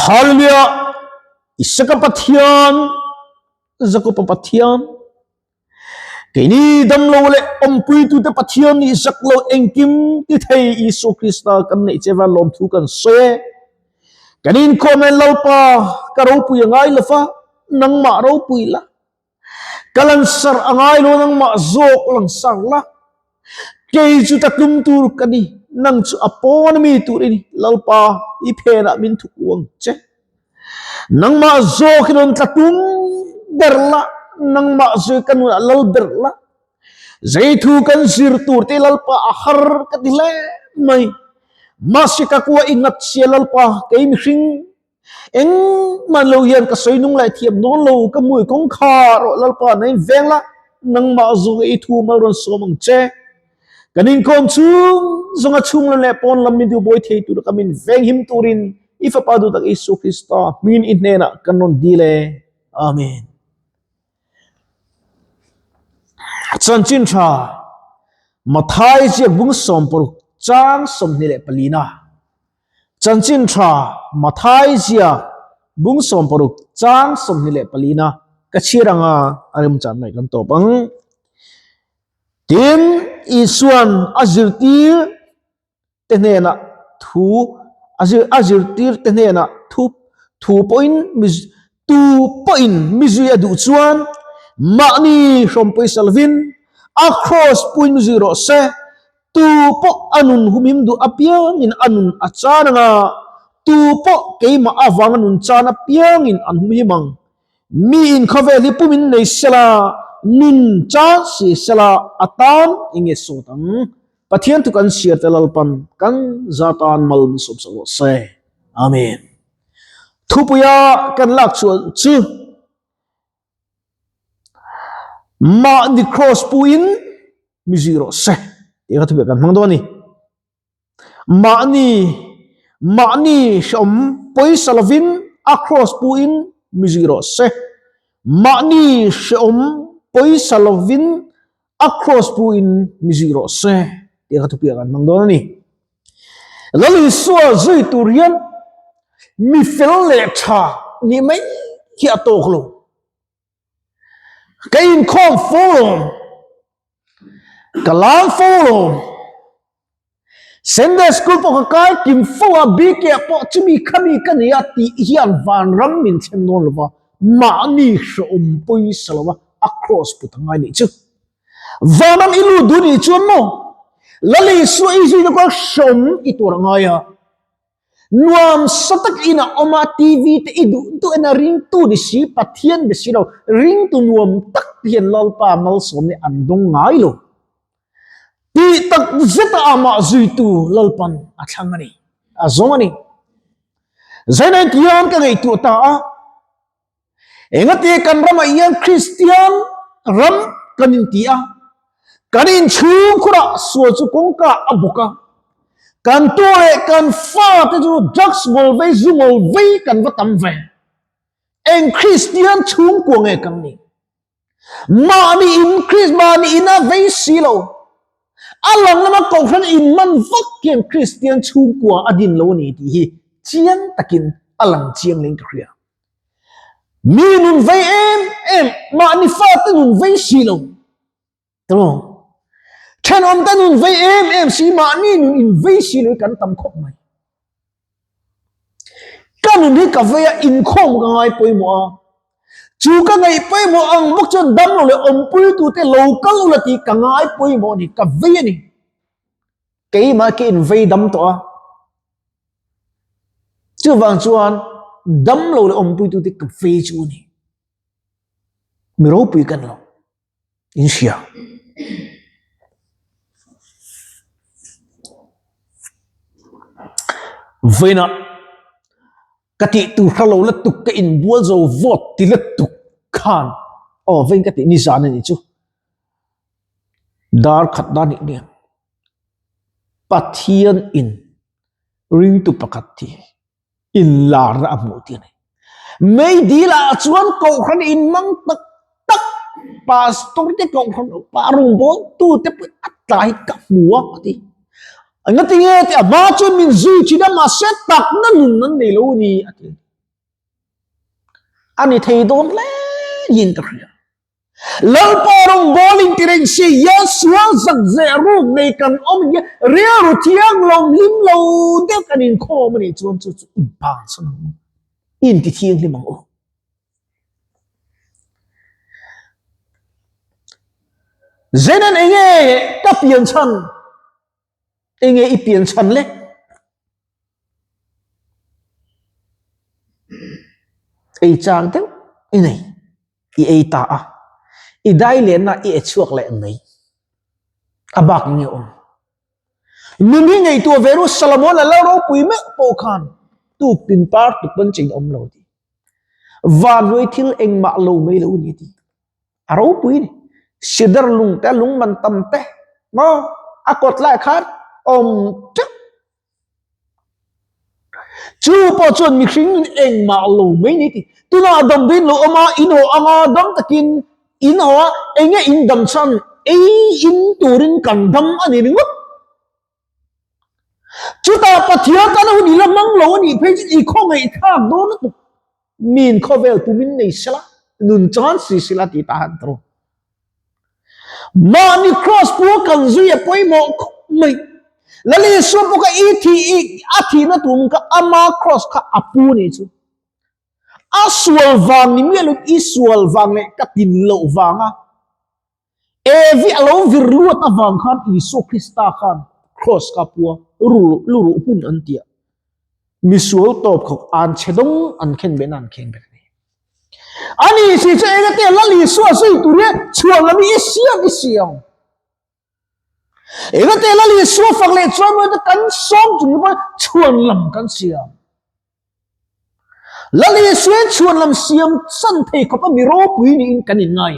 Hallelujah. Isaka pathian, zako pathian. Kini dam lo le ompui tu te pathian ni isak lo engkim ti thei Isu Krista kan nei chewa lom thu kan se. Kanin komen lo pa karo pu yangai lafa nang ma ro pui la. Kalan sar angai lo nang ma zok lang sar la. Kei chu tatum tur kani nang chu apon mi tu ni lalpa ipena min thu uang che. Nang ma zok non tatum berla nang ma zoi kanuna lal berla zaitu kan sir tur te lalpa ahar katile mai masika kuwa ingat sia lalpa kay mihing eng manloyan ka soinung lai thiam non lo ka mui kong kharo lalpa nei vengla nang ma zoi thu malron somang che kanin kon chung zonga chung le pon lamin du boy thei tu kamin veng him turin ifa padu tak Isu Krista min inena kanon dile amen. Chan chin cha mathai chi bung som por chang som ni le palina chan chin cha mathai chi bung som por chang som ni le palina ka chiranga arim chan mai kan to bang tin isuan azirtir tenena thu azirtir tenena thu point mizu adu chuan mani rompoi salvin across point zero se tu po anun humim du apiang in anun achana nga tu po keima awang anun chana piang in an humimang mi in khaveli pumin nei sela nun cha si sela atan inge sotang pathian tu kan siar telalpan kan zatan mal sob salo se amen thupuya kan lak chu ma di cross puin mi zero se ika tu kan mangdo ni ma ni shom poi salavin across puin mi zero se ma ni shom poi salavin across puin mi zero se ika tu kan mangdo ni lalu suwa zui turian mi fel le cha ni mai ki atoklo kain khom folom kalam folom Sunday school po ka kim fo bi ke po chumi khami kania ti hian van ram min chen non lova ma ni shom poi salwa across putangai ni chu vanam ilu duni chun mo lali su isu ko shom iturangaya nuam satak ina oma TV te idu tu ena ring tu di si pathian de siro ring tu nuam tak pian lalpa mal som ni andong ngai lo ti tak zeta ama zui tu lalpan athangani azongani zaina tian ka ngai tu ta a engate kan rama ian Christian ram kanin tia kanin chu khura so chu kongka abuka kan tue kan fa te chu drugs mol vei zu mol vei kan va tam ve en Christian chung ko nge kan ni ma ni in Christ ma ni ina vei silo alang nama ko khan in man vak ken Christian chung ko adin lo ni ti hi chiang takin alang chiang ling kria mi nun vei em ma ni fa te nun vei silo tro Chen om ta nun vei em si ma ni nun in vei si lo kan tam khop mai kan nun hi ka vei in khom ka ngai poi mo chu ka ngai poi mo ang mok chon dam lo le om pui tu te local lo ti ka ngai poi mo ni ka vei ni ke ma ke in vei dam to a chu wang chuan dam lo le om pui tu te ka vei chu ni mi ro pui kan lo in sia Vena kati tu halo la tuk ka in bual zo vote ti la tuk khan ven kati ni zana ni chu dar khat da ni pathian in ring tu pakati in la ra amu ti ni mai di la chuan ko khan in mang tak tak pastor te ko khan parung bo tu te atlai ka muwa ti nga tinge ti ama chun min zui chi da ma set tak na nun nan nei lo ni ati อันนี้เทโดนเล่ยินตรีแล้วพอเราบอลิงที่เร่งเสียสวงสักเจรูในกันอมเนี่ยเรียรุที่ยังลงลิ้มเราเด็กกันอินโคมันนี่จวนจุดอินบางสนองอินที่เที่ยงที่มังโอเจนันเองกับเปลี่ยนชั้นเองอีเปลี่ยนชั้นเลยไอ้จางเต้าไอ้ไหนไอ้ตาไอ้ได้เลียนนะไอ้ช่วงเล่นไหนอาบักเงี้ยมึงยังไงตัวเวรุสซาลามอนแล้วเราปุยเมื่อโปคันตุกตินปาร์ตุกเป็นจริงอมเราดีวันวันที่เองมาลูไม่รู้นี่ดีเราปุยนี่สิดาร์ลุงแต่ลุงมันตั้มแต่มาอากดไล่ขาดอมจ๊กจูพอจนมีสิ่งเองมาลูไม่นี่ดีตัวน่าดำดินลูอมาอินโหอามาดำตะกินอินโหเองอินดำชันอินตัวรินกันดำอันนี้นึกจุดตาปะเทียกันหุ่นนี่ละมังโลนี่เพจอีกข้องไอ้ท่าโดนตุมีนข้อเวลตุมินในสละนุนจานสิสละที่ตาหันตรงมานี่ครอสพวกกันซุยไปหมอกไม่แล้วเลยส่วนพวกอีทีอีอาทีนั่นตุมก็อามาครอสก็อาปูนี่จูอาสวลวังนี่มีลูกอีสวลวังเนี่ยก็ตินโลวังอ่ะเอวิอโลวิรุตอวังขันอีสุคริสตาขันcross kapua luru pun antia misual top khok an chedong an khen ben an khen ben ani si che ga te lali so so tu re chuan la mi siam ega te lali so fak le chuan mo ta kan som tu ba chuan lam kan siam lali so chuan lam siam san thei khop mi ro pui ni in kan in ngai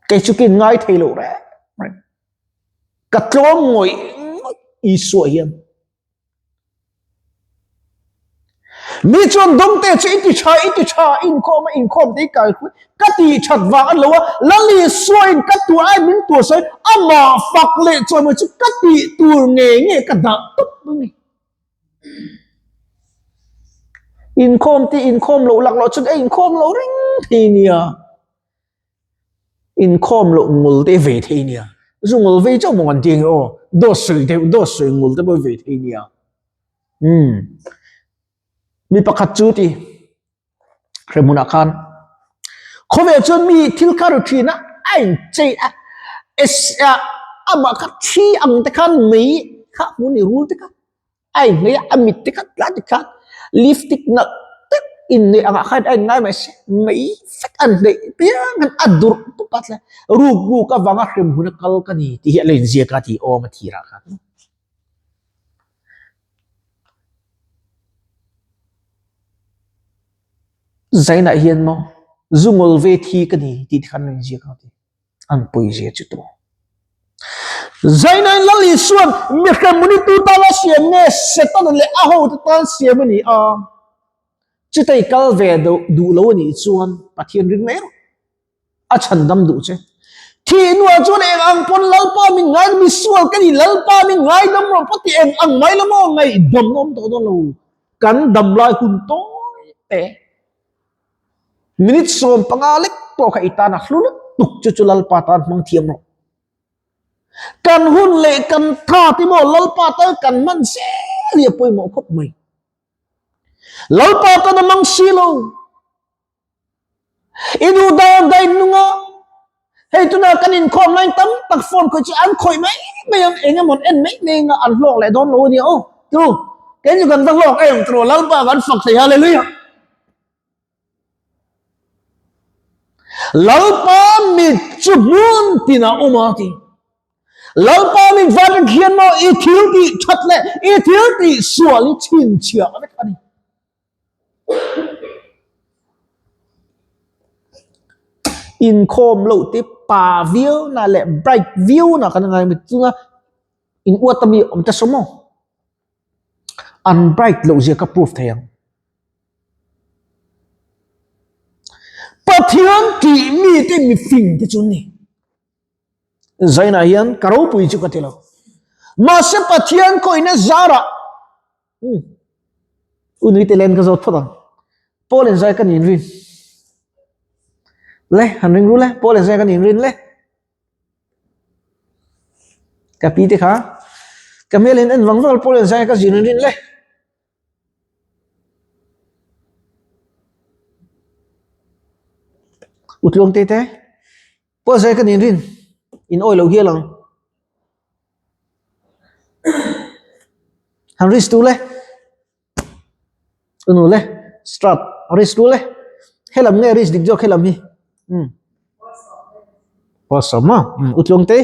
ke chu kin ngai thei lo reกัดล้อมงอยอีสวยยังมีจนดมเตะอิติชาอินคอมที่กายคุยกัดตีฉัดวางอันละวะละลีสวยกัดตัวไอ้มินตัวใส่อามาฝักเละจนมันจะกัดตีตัวเงี้ยกัดดักตุ๊บนี่อินคอมเราหลักเราชุดอินคอมเราริงทีเนียอินคอมเรางุลเตเวทีเนียdùng ngồi về trong một hoàn tiền ô đổ水ngồi tới bây về thế nhỉ mi bạc chú thì rồi muốn ăn có vẻ cho mi thiếu caro chi na anh chơi mà các chi ăn tất cả mấy khác muốn đi rule tất cả anh mấy ăn mít tất cả lá tất cả lipstick nợ tất in này ăn khai anh ngay mà mấy phát ăn đấy biết ăn ăn đủ bắt lại ru ka wanga hrem huna kal kani ti hi len zia ka ti o ma thira kha zaina hian mo zungol ve thi kani ti khan len zia ka ti an poi zia chu to zaina lali suan mi khan muni tu ta la siam ne setan le a ho ta siam ni a chu tai kal ve du lo ni chuan pathian ring me a chan dam du che thì nuôi cho nên ăn con lal pa mình ngay mi sual cái gì lal pa mình ngay đâm rồi bắt thì em ăn mấy lắm mà ngay đâm nôm to đó luôn cắn đâm lại hun tối té minute som pangalek to khai ta na khlu tuk chu lal pa tan mang thiam ro kan hun le kan tha ti mo lal pa ta kan man se lia poi mo khop mai lal pa ta na mang silo inu dai nunga hey tu na kanin khom lain tam tak phone ko chi an khoi mai mai ang enga mon en mai ne nga an lok le don lo ni o tu cái như gần lok em tro lal pa gan phak thai hallelujah lal pa mi chu mun tina umati lal pa mi van khian mo e thil ti that le e thil ti suali chin chia ame khani income lo ti pa view na le bright view na kan ngai mit tunga in watami om ta somo unbright lo je ka proof thayang pathian ki mi te mi fing te chuni zaina hian karo pui chu ka telo ma se pathian ko ina zara uni te len ka zot thoda Paul and Zai kan in rin le han ring ru le Paul and Zai kan in rin le kapite kha kamelin en wangwal Paul and Zai ka jin rin le utlong te Paul Zai kan in rin in oil lo hi lang han ris tu le unu le strap ris tu le helam nge ris dik jo helam hi pasama utlong te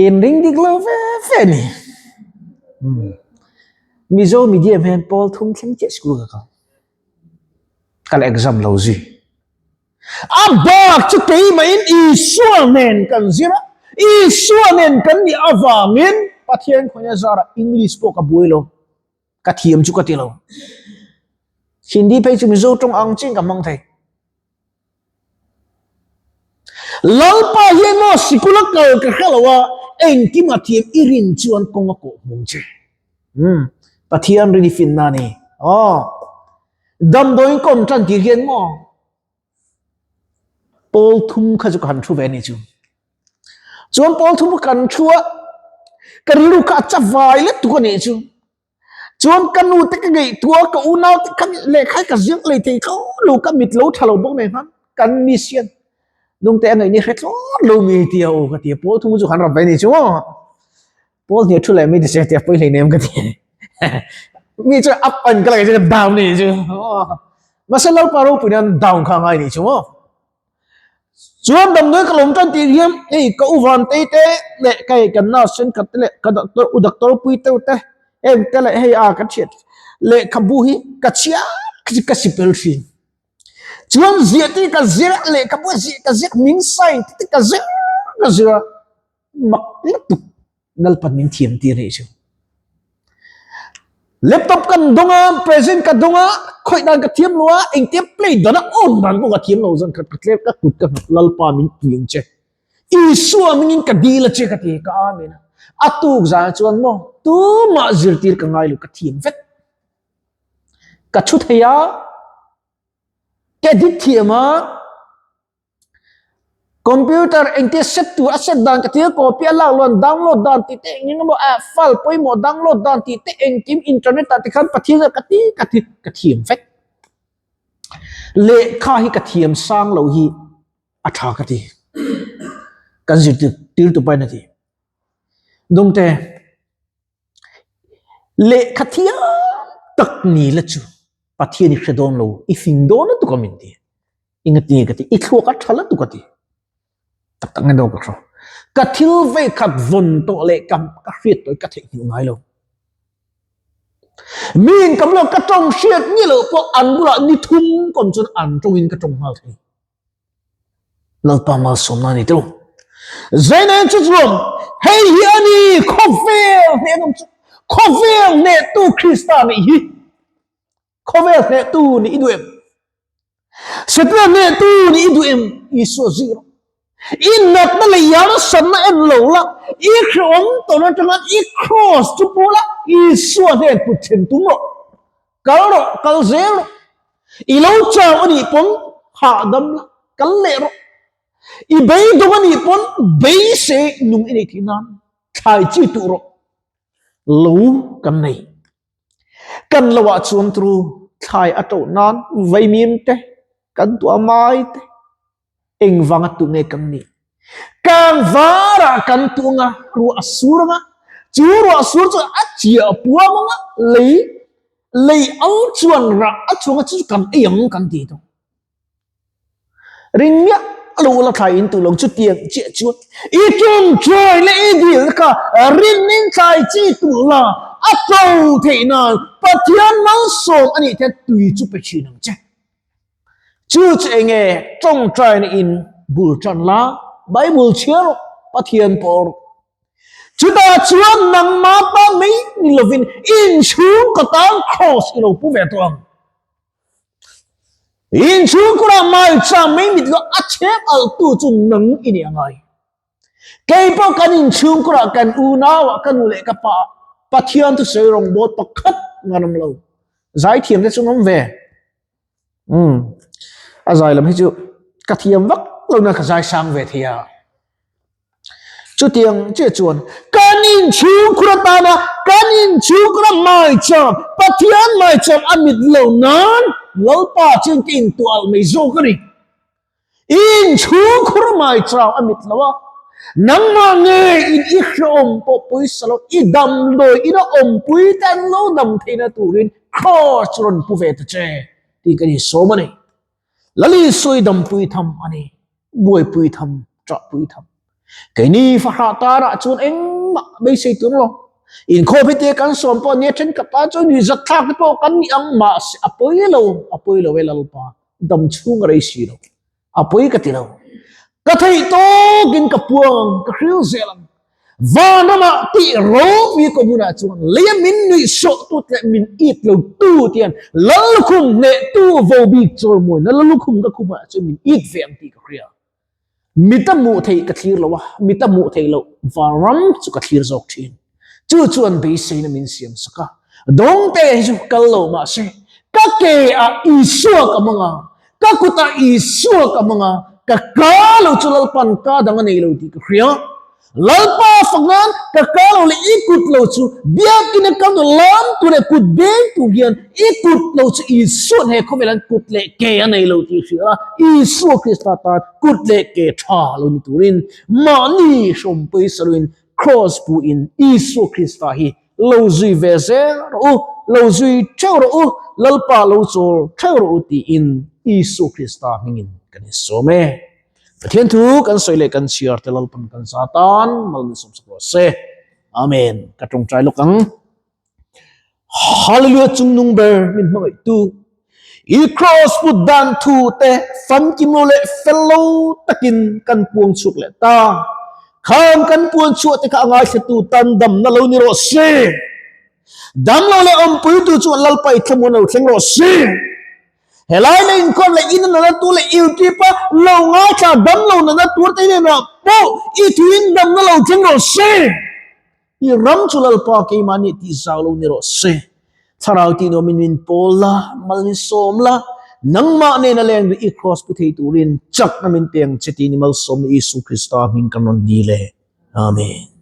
in ring dik lo ve ni mizo medium hen Paul thum thleng che school ka kal exam lo ji abak chu te ma in isua nen kan zira isua nen kan ni awangin pathian khonya zara English po ka builo ka thiam chu ka tilo Hindi pe chu mizo tong ang ching ka mang thai lalpa hieno sikula kal ka khalawa eng ki ma thiam irin chuan konga ko mong che pathian ri fin na ni dam doing kon tran ti gen mo Paul thum kha chu kan thu ve ni chu chuan Paul thum kan thua karilu ka cha vai le tu ko ni chu chuan kanu te ka gei tua ka unau te kan le khai ka ziak le te ko lu ka mit lo thalo bok ne han kan mission dung te ngai ni khet lo mi ti o ka ti Paul thum chu kan ra ve ni chu Paul ni thu le mi de se te poi le nem ka ti mi chu up an ka la ka down ni chu ma se lo paro punan down kha ngai ni chu chuan dam noi ka lom tan ti hiam ei ka uvan te te le kai kan na sen ka le ka doctor u doctor pui te te em te le hei a ka chet le khabu hi ka chia ka sipel fin chuan zia ti ka zira le ka bu zia ka zia ming sai ti ka zira mak le tu ngal pan min thiam ti re chu laptop kan donga present ka donga khoi dan ka thiam lua eng te play dana on dan ko ka thiam lo zan ka klep ka kut ka lalpa min tuing che isua mingin ka dila che ka ti ka amen atuk za chuan mo tu ma zirtir ka ngai lu ka thiam vet ka thu theya ke dit thiama computer ente set tu asset dan ka tir copy ala lon download dan ti te ngin mo file poi mo download dan ti te eng tim internet ta ti khan pathia ka ti ka thiam vet le kha hi ka thiam sang lo hi atha ka ti kan zir tir tu pai na ti dong te le khathia tak ni la chu pathia ni khedon lo I fing don tu ka min ti ingati ka ti I thua ka thala tu ka ti tak tak ngado ka ka thil ve khat von to le kam ka hriat to ka the ni ngai lo min kam lo ka tong hriat ni lo po an bula ni thum kom chun an tong in ka tong hal thei lal pa mal som na ni to zainen chu rom hey hi ani khovel ne ngam khovel ne tu Christian hi khovel ne tu ni iduem setna ne tu ni iduem iso zero in not na le yar san na en lo la I khom to na tanga I cross tu pula I so ne pu chen tu mo kal zero I lo cha ani pon ha dam la kal le ro I bei do ani pon bei se nung ini thinan thai chi tu ro lo kan nei kan lawa chuan tru thai ato nan vai mim te kan tu amai te eng wanga tu nge kam ni kang vara kan tu nga ru asur nga chu ru asur chu achia puwa nga lei au chuan ra achunga chu kan eyang kan ti to ring ya lo la thai in tu long chu tiang che chu I chung choi le I dil ka rin nin thai chi tu la ato the na pathian mang som ani the tui chu pe chi nang che chu enge trong trai in bul chan la bible chiaro pathian por chuta chuan nang ma pa mai ni lovin in chung ka tang cross ilo pu ve to in chung kura mai cha mai mit lo a chek al tu chu nang ini angai kay po kanin chung kura kan unawa kan ule ka pa pathian tu sei rong bot pakhat nganam lo zai thiam te chungam ve azai lam hi chu ka thiam vak lo na ka zai sang ve thia chu tiang che chuan kanin chung kura ta na kanin chung kura mai cham pathian mai cham amit lo nan lo pa chen tin tu al mai zo kari in chung kura mai cham amit lo nang ma nge in ikhrom po pui salo idam do ina pui tan lo dam theina turin crossron pu ve ta che ti kani so mani lali soi dam pui tham ani buai pui tham tra pui tham cái ni fa ha ta ra chun eng ma be sei tung lo in kho phite kan som po ne chen ka pa chu ni zat thak po kan ni ang ma apoi lo velal pa dam chung rei si lo apoi ka ti lo ka thei to gin ka puang ka khriu zelang va na ma ti ro mi ko muna chuan le min ni so tu te min it lo tu tian lal khum ne tu vo bi chol mo na lal khum ka khuma chu min it veng ti ka khria mitamu thei ka thlir lo wa mitamu thei lo varam chu ka thlir zok thin chu chuan be sei na min siam saka dong te ju kal lo ma se ka ke a isu ka manga ka kuta isu ka manga ka lo chulal pan ka dang nei lo ti ka khria lalpa fangan ka lo le ikut lo chu biak in kam no lam tu le kut beng tu hian ikut lo chu isu he khomelan kut le ke anei lo ti khria isu krista ta kut le ke tha lo ni turin mani som pui saluin cross pu in isu krista hi lo zui ve ze ro lo zui cheu ro lalpa lo chol cheu ro ti in isu krista mingin kan so me Pathian thu kan soi le kan siar te lalpan kan satan mal ni som sakro se amen ka trong trai lokang hallelujah chung nung ber min mangai tu I cross put dan thu te fam kim lo le fellow takin kan puang chuk le ta kham kan puang chu te ka ngai se tu tan dam na lo ni ro se dam lo le pui tu chu lal pai thamon lo thleng ro se helai le in kon le in na tu le iu pa lo nga cha dam lo na tu te ne na po I twin dam na lo thleng ro se I ram chu lal pa ke mani ti zaw lo ni ro se charau ti no min pola mal ni som la nang ma ne na leng I cross pu thei turin chak na min teng cheti ni mal som ni Isu Krista min kanon dile amen